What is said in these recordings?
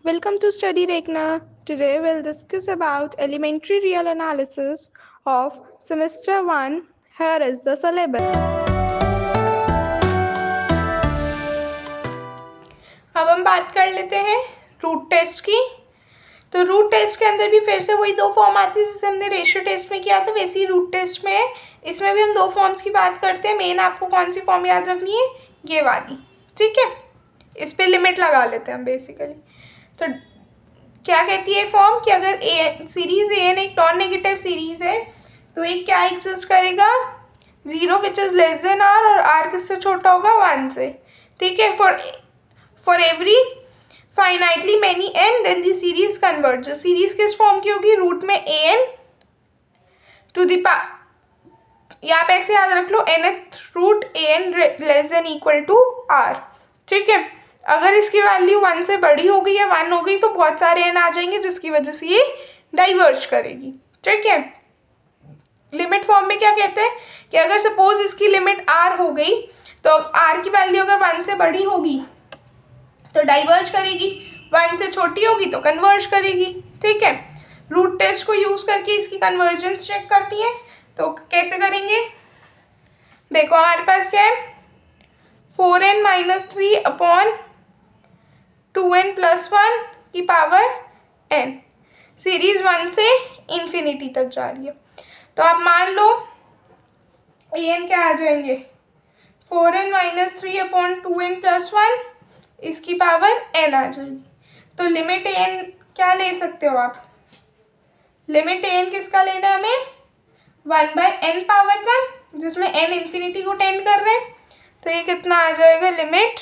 Welcome to Study Rekna. Today we'll discuss about elementary real analysis of semester 1. Here is the syllabus. अब हम बात कर लेते हैं रूट टेस्ट की। तो रूट टेस्ट के अंदर भी फिर से वही दो फॉर्म आती है जैसे हमने रेशियो टेस्ट में किया था, वैसे ही रूट टेस्ट में है। इसमें भी हम दो फॉर्म्स की बात करते हैं। मेन आपको कौन सी फॉर्म याद रखनी है? ये वाली, ठीक है। इस पे लिमिट लगा लेते हैं हम बेसिकली। तो क्या कहती है फॉर्म कि अगर सीरीज ए एन एक नॉन नेगेटिव सीरीज है तो एक क्या एग्जिस्ट करेगा? 0 which is less than r, और आर किससे छोटा होगा? 1 से, ठीक है। For every finitely many n then the series converge. Series किस फॉर्म की होगी? रूट में ए एन टू द या आप ऐसे याद रख लो, nth root a n less than equal to r, ठीक है। अगर इसकी वैल्यू 1 से बड़ी हो गई या 1 हो गई तो बहुत सारे एन आ जाएंगे जिसकी वजह से ये डाइवर्ज करेगी, ठीक है। लिमिट फॉर्म में क्या कहते हैं कि अगर सपोज इसकी लिमिट आर हो गई तो आर की वैल्यू अगर 1 से बड़ी होगी तो डाइवर्ज करेगी, 1 से छोटी होगी तो कन्वर्ज करेगी, ठीक है। रूट टेस्ट को यूज करके इसकी कन्वर्जेंस चेक करती है। तो कैसे करेंगे? देखो हमारे पास क्या है, 4n minus 3 upon 2n plus 1 की पावर n। सीरीज 1 से इन्फिनिटी तक जा रही है। तो आप मान लो an क्या आ जाएंगे? 4n minus 3 upon 2n plus 1 इसकी पावर n आ जाएगी। तो लिमिट an क्या ले सकते हो आप? लिमिट an किसका लेना है हमें? 1/n पावर का, जिसमें n इन्फिनिटी को टेंड कर रहे हैं। तो ये कितना आ जाएगा? Limit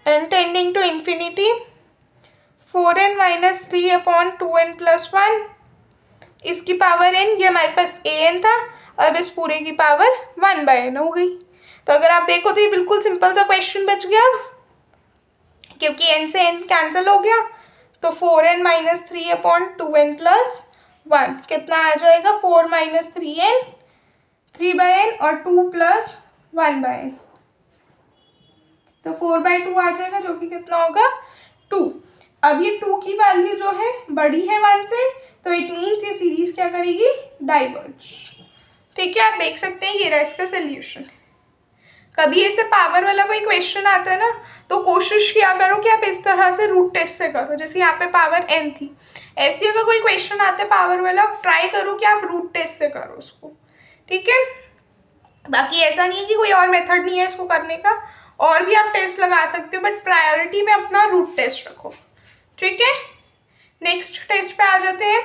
n tending to infinity 4n minus 3 upon 2n plus 1 इसकी पावर n। ये हमारे पास an था, अब इस पूरे की पावर 1/n हो गई। तो अगर आप देखो तो ये बिल्कुल सिंपल सा क्वेश्चन बच गया अब, क्योंकि n से n कैंसिल हो गया। तो 4n minus 3 upon 2n plus 1 कितना आ जाएगा? 4 माइनस 3n 3/n और 2 प्लस 1/n, तो 4/2 आ जाएगा, जो कि कितना होगा? 2। अब ये 2 की वैल्यू जो है बड़ी है 1 से, तो इट मीन्स ये सीरीज क्या करेगी? डाइवर्ज, ठीक है। आप देख सकते हैं ये रहा इसका सोल्यूशन। कभी ऐसे पावर वाला कोई क्वेश्चन आता है ना, तो कोशिश किया करो कि आप इस तरह से रूट टेस्ट से करो। जैसे यहाँ पे पावर n थी, ऐसे अगर कोई क्वेश्चन आता है पावर वाला, ट्राई करो कि आप रूट टेस्ट से करो उसको, ठीक है। बाकी ऐसा नहीं है कि कोई और मेथड नहीं है इसको करने का, और भी आप टेस्ट लगा सकते हो, बट प्रायोरिटी में अपना रूट टेस्ट रखो, ठीक है। नेक्स्ट टेस्ट पे आ जाते हैं।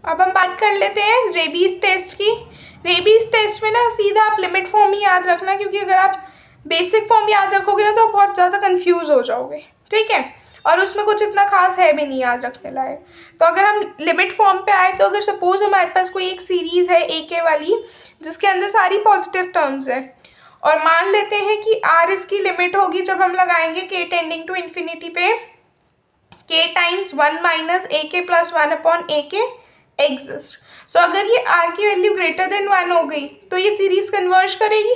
अब हम बात कर लेते हैं रेबीज टेस्ट की। रेबीज टेस्ट में ना सीधा आप लिमिट फॉर्म ही याद रखना, क्योंकि अगर आप बेसिक फॉर्म याद रखोगे ना तो बहुत ज़्यादा कंफ्यूज हो जाओगे, ठीक है। और उसमें कुछ इतना खास है भी नहीं याद रखने लायक। तो अगर हम लिमिट फॉर्म पे आए तो अगर सपोज हमारे पास कोई एक सीरीज़ है ए के वाली जिसके अंदर सारी पॉजिटिव टर्म्स है, और मान लेते हैं कि आर इसकी लिमिट होगी जब हम लगाएंगे के टेंडिंग टू इन्फिनिटी पे के टाइम्स 1 माइनस ए के प्लस 1 अपॉन ए के एग्जिस्ट। सो अगर ये आर की वैल्यू ग्रेटर देन 1 हो गई तो ये सीरीज कन्वर्ज करेगी।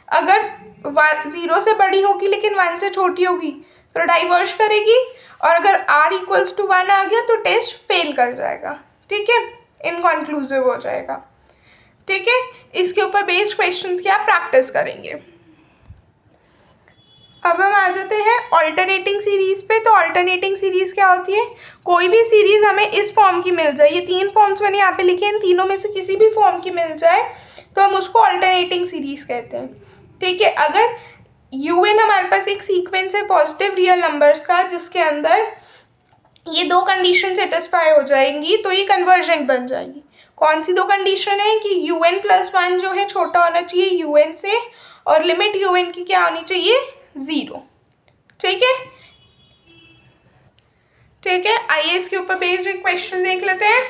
अगर 0 से बड़ी होगी लेकिन 1 से छोटी होगी तो डाइवर्ज करेगी। और अगर r इक्वल्स टू 1 आ गया तो टेस्ट फेल कर जाएगा, ठीक है, इनकॉन्क्लूसिव हो जाएगा, ठीक है। इसके ऊपर बेस्ड क्वेश्चंस की आप प्रैक्टिस करेंगे। अब हम आ जाते हैं ऑल्टरनेटिंग सीरीज पे। तो ऑल्टरनेटिंग सीरीज क्या होती है? कोई भी सीरीज हमें इस फॉर्म की मिल जाए, ये 3 फॉर्म्स मैंने यहाँ पे लिखे हैं, इन तीनों में से किसी भी फॉर्म की मिल जाए तो हम उसको ऑल्टरनेटिंग सीरीज कहते हैं, ठीक है। अगर un हमारे पास एक सीक्वेंस है पॉजिटिव रियल नंबर्स का जिसके अंदर ये 2 कंडीशन सेटिस्फाई हो जाएंगी तो ये कन्वर्जेंट बन जाएगी। कौन सी 2 कंडीशन है? कि un प्लस 1 जो है छोटा होना चाहिए un से, और लिमिट un की क्या होनी चाहिए? 0, ठीक है, ठीक है। आइए इसके ऊपर बेस्ड एक क्वेश्चन देख लेते हैं।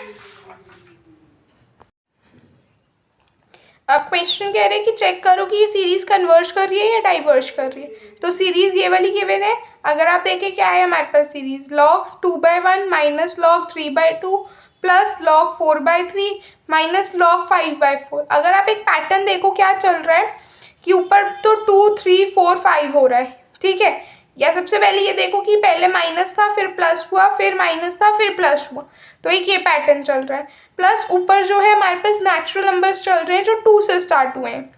अब क्वेश्चन कह रहे हैं कि चेक करो कि ये सीरीज कन्वर्ज कर रही है या डाइवर्ज कर रही है। तो सीरीज ये वाली गिवन है। अगर आप देखें क्या है हमारे पास series, log 2/1 minus log 3/2 plus log 4/3 minus log 5/4। अगर आप एक पैटर्न देखो क्या चल रहा है कि ऊपर तो 2 3 4 5 हो रहा है, ठीक है। या सबसे पहले ये देखो कि पहले माइनस था फिर प्लस हुआ, फिर माइनस था फिर प्लस हुआ, तो एक ये पैटर्न चल रहा है। प्लस ऊपर जो है हमारे पास नेचुरल नंबर्स चल रहे हैं जो 2 से स्टार्ट हुए हैं,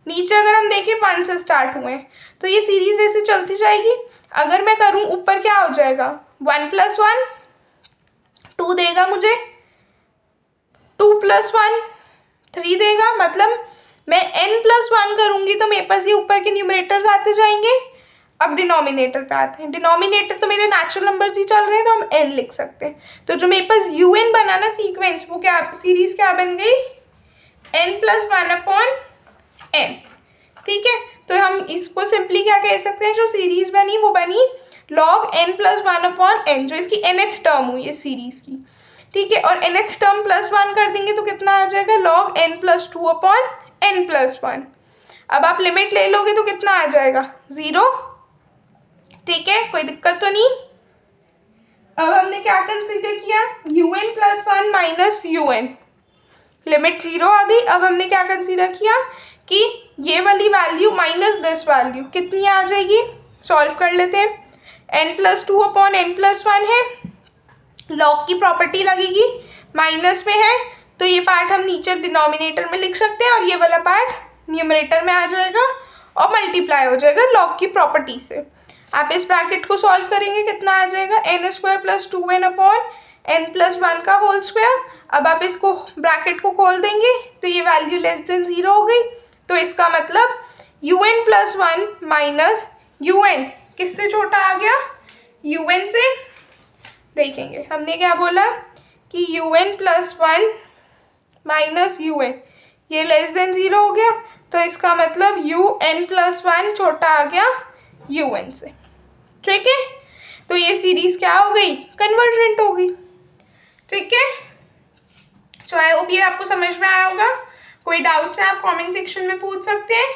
नीचे अगर हम देखें 1 से स्टार्ट हुए हैं, तो ये सीरीज ऐसे चलती जाएगी। अगर मैं करूँ ऊपर क्या हो जाएगा, 1 + 1 2 देगा मुझे, 2 + 1 3 देगा, मतलब मैं n+1 करूँगी तो मेरे पास ये ऊपर के न्यूमरेटर्स आते जाएंगे। अब डिनोमिनेटर पे आते हैं, डिनोमिनेटर तो मेरे नेचुरल नंबर्स ही चल रहे हैं तो हम n लिख सकते हैं। तो जो मेरे पास un बना ना सीक्वेंस, वो क्या सीरीज क्या बन गई, n+1/n। ठीक है, तो हम इसको सिंपली क्या कह सकते हैं, जो सीरीज बनी वो बनी log n+1/n, जो इसकी nth टर्म हुई है सीरीज की। ठीक है, और nth टर्म +1 कर देंगे तो कितना आ जाएगा, log n+2/n+1। अब आप लिमिट ले लोगे तो कितना आ जाएगा, 0। ठीक है, कोई दिक्कत तो नहीं। अब हमने क्या कंसीडर किया, un+1 माइनस un, लिमिट 0 आ गई। अब हमने क्या कंसीडर किया कि ये वाली वैल्यू माइनस दिस वैल्यू कितनी आ जाएगी, सॉल्व कर लेते हैं। n+2/n+1 है, लॉग की प्रॉपर्टी लगेगी, माइनस में है तो ये पार्ट हम नीचे डिनोमिनेटर में लिख सकते हैं और ये वाला पार्ट न्यूमरेटर में आ जाएगा और मल्टीप्लाई हो जाएगा लॉग की प्रॉपर्टी से। आप इस ब्रैकेट को सॉल्व करेंगे, कितना आ जाएगा, n² + 2n/n+1 का होल स्क्वायर। अब आप इसको ब्रैकेट को खोल देंगे तो ये वैल्यू <0 हो गई। तो इसका मतलब un+1 माइनस un किससे छोटा आ गया, un से। देखेंगे हमने क्या बोला कि un+1 माइनस un ये <0 हो गया, तो इसका मतलब un+1 छोटा आ गया un से। ठीक है, तो ये सीरीज क्या हो गई, कन्वर्जेंट हो गई। ठीक है, सो आई होप ये आपको समझ में आया होगा। कोई डाउट्स है आप कमेंट सेक्शन में पूछ सकते हैं।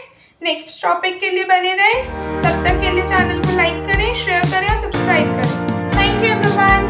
नेक्स्ट टॉपिक के लिए बने रहें, तब तक के लिए चैनल को लाइक करें, शेयर करें और सब्सक्राइब करें। Thank you everyone.